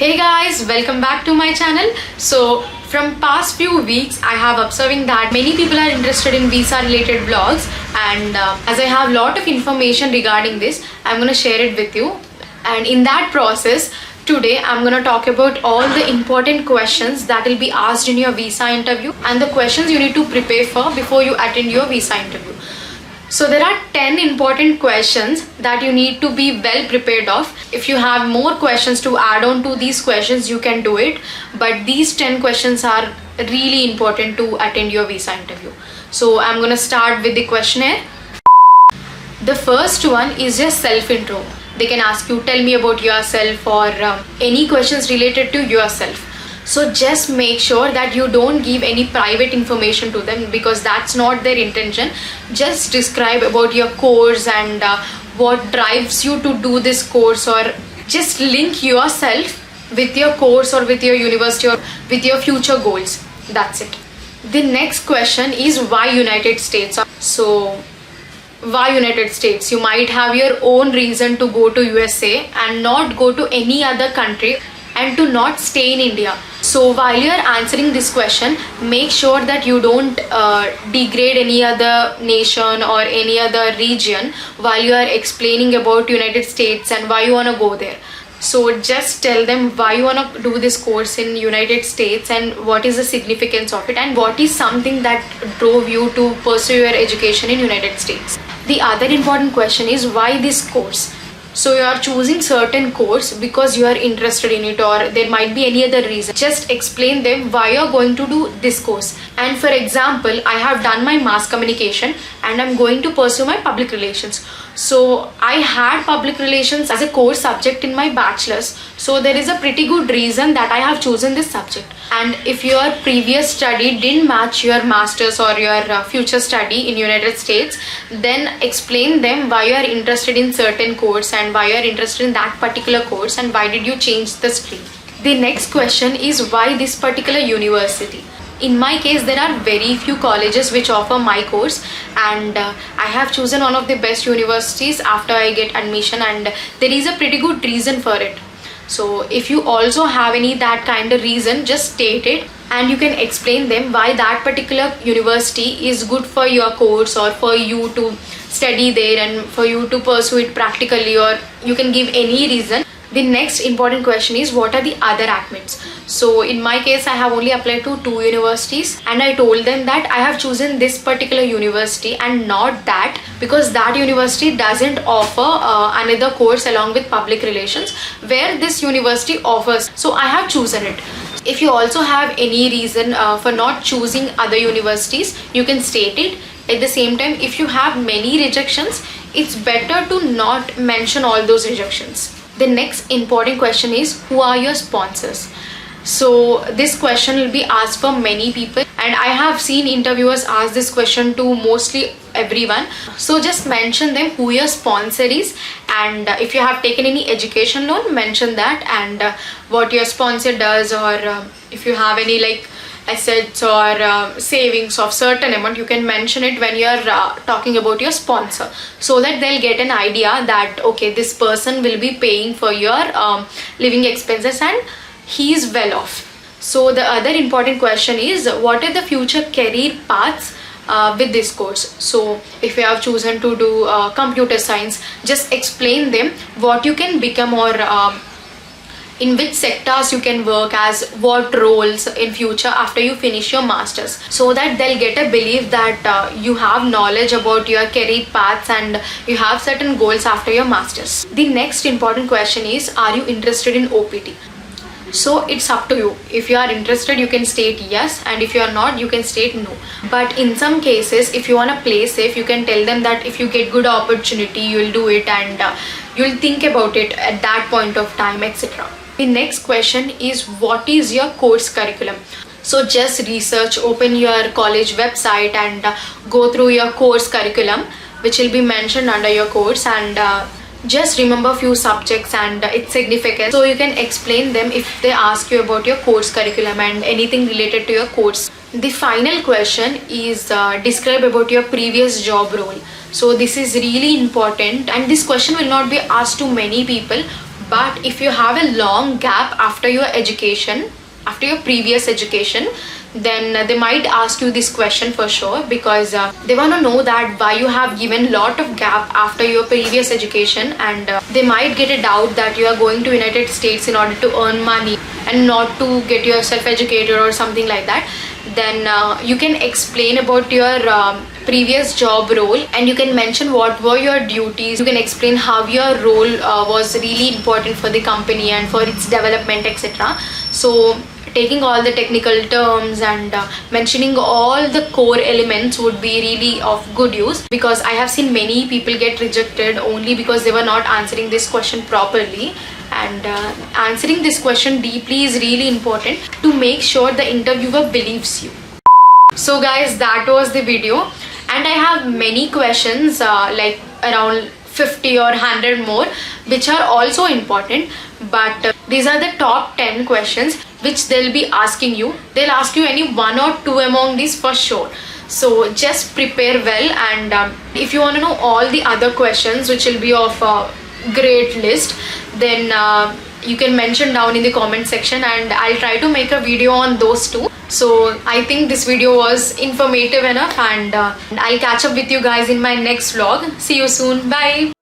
Hey guys, welcome back to my channel. So from past few weeks I have observing that many people are interested in visa related vlogs, and as I have lot of information regarding this, I'm gonna share it with you. And in that process, today I'm gonna talk about all the important questions that will be asked in your visa interview and the questions you need to prepare for before you attend your visa interview. So there are 10 important questions that you need to be well prepared of. If you have more questions to add on to these questions, you can do it. But these 10 questions are really important to attend your visa interview. So I'm gonna start with the questionnaire. The first one is your self-intro. They can ask you, tell me about yourself, or any questions related to yourself. So just make sure that you don't give any private information to them, because that's not their intention. Just describe about your course and what drives you to do this course, or just link yourself with your course or with your university or with your future goals. That's it. The next question is why United States? So why United States? You might have your own reason to go to USA and not go to any other country and to not stay in India. So while you are answering this question, make sure that you don't degrade any other nation or any other region while you are explaining about United States and why you want to go there. So just tell them why you want to do this course in United States and what is the significance of it and what is something that drove you to pursue your education in United States. The other important question is why this course? So you are choosing certain course because you are interested in it, or there might be any other reason. Just explain them why you are going to do this course. And for example, I have done my mass communication and I'm going to pursue my public relations. So I had public relations as a core subject in my bachelor's. So there is a pretty good reason that I have chosen this subject. And if your previous study didn't match your master's or your future study in United States, then explain them why you are interested in certain course and why you are interested in that particular course and why did you change the stream. The next question is why this particular university. In my case, there are very few colleges which offer my course, and I have chosen one of the best universities after I get admission, and there is a pretty good reason for it. So if you also have any that kind of reason, just state it and you can explain them why that particular university is good for your course or for you to study there and for you to pursue it practically, or you can give any reason. The next important question is what are the other admits. So in my case, I have only applied to 2 universities and I told them that I have chosen this particular university and not that, because that university doesn't offer another course along with public relations where this university offers. So I have chosen it. If you also have any reason for not choosing other universities, you can state it. At the same time, if you have many rejections, it's better to not mention all those rejections. The next important question is who are your sponsors? So this question will be asked for many people, and I have seen interviewers ask this question to mostly everyone. So just mention them who your sponsor is, and if you have taken any education loan, mention that, and what your sponsor does, or if you have any like assets or savings of certain amount, you can mention it when you're talking about your sponsor, so that they'll get an idea that okay, this person will be paying for your living expenses and he is well off. So the other important question is what are the future career paths with this course. So if you have chosen to do computer science, just explain them what you can become, or in which sectors you can work as, what roles in future after you finish your masters, so that they'll get a belief that you have knowledge about your career paths and you have certain goals after your masters. The next important question is are you interested in OPT? So it's up to you. If you are interested, you can state yes, and if you are not, you can state no. But in some cases, if you want to play safe, you can tell them that if you get good opportunity, you will do it, and you'll think about it at that point of time, etc. The next question is what is your course curriculum? So just research, open your college website and go through your course curriculum, which will be mentioned under your course, and just remember few subjects and its significance, so you can explain them if they ask you about your course curriculum and anything related to your course. The final question is describe about your previous job role. So this is really important, and this question will not be asked to many people, But if you have a long gap after your education, after your previous education, then they might ask you this question for sure, because they want to know that why you have given lot of gap after your previous education, and they might get a doubt that you are going to United States in order to earn money and not to get yourself educated or something like that. Then you can explain about your previous job role, and you can mention what were your duties. You can explain how your role was really important for the company and for its development, etc. So taking all the technical terms and mentioning all the core elements would be really of good use, because I have seen many people get rejected only because they were not answering this question properly. And answering this question deeply is really important to make sure the interviewer believes you. So guys, that was the video, and I have many questions like around 50 or 100 more which are also important, but these are the top 10 questions which they'll be asking you. They'll ask you any one or two among these for sure. So just prepare well, and if you want to know all the other questions which will be of great list, then you can mention down in the comment section, and I'll try to make a video on those too. So I think this video was informative enough, and I'll catch up with you guys in my next vlog. See you soon. Bye.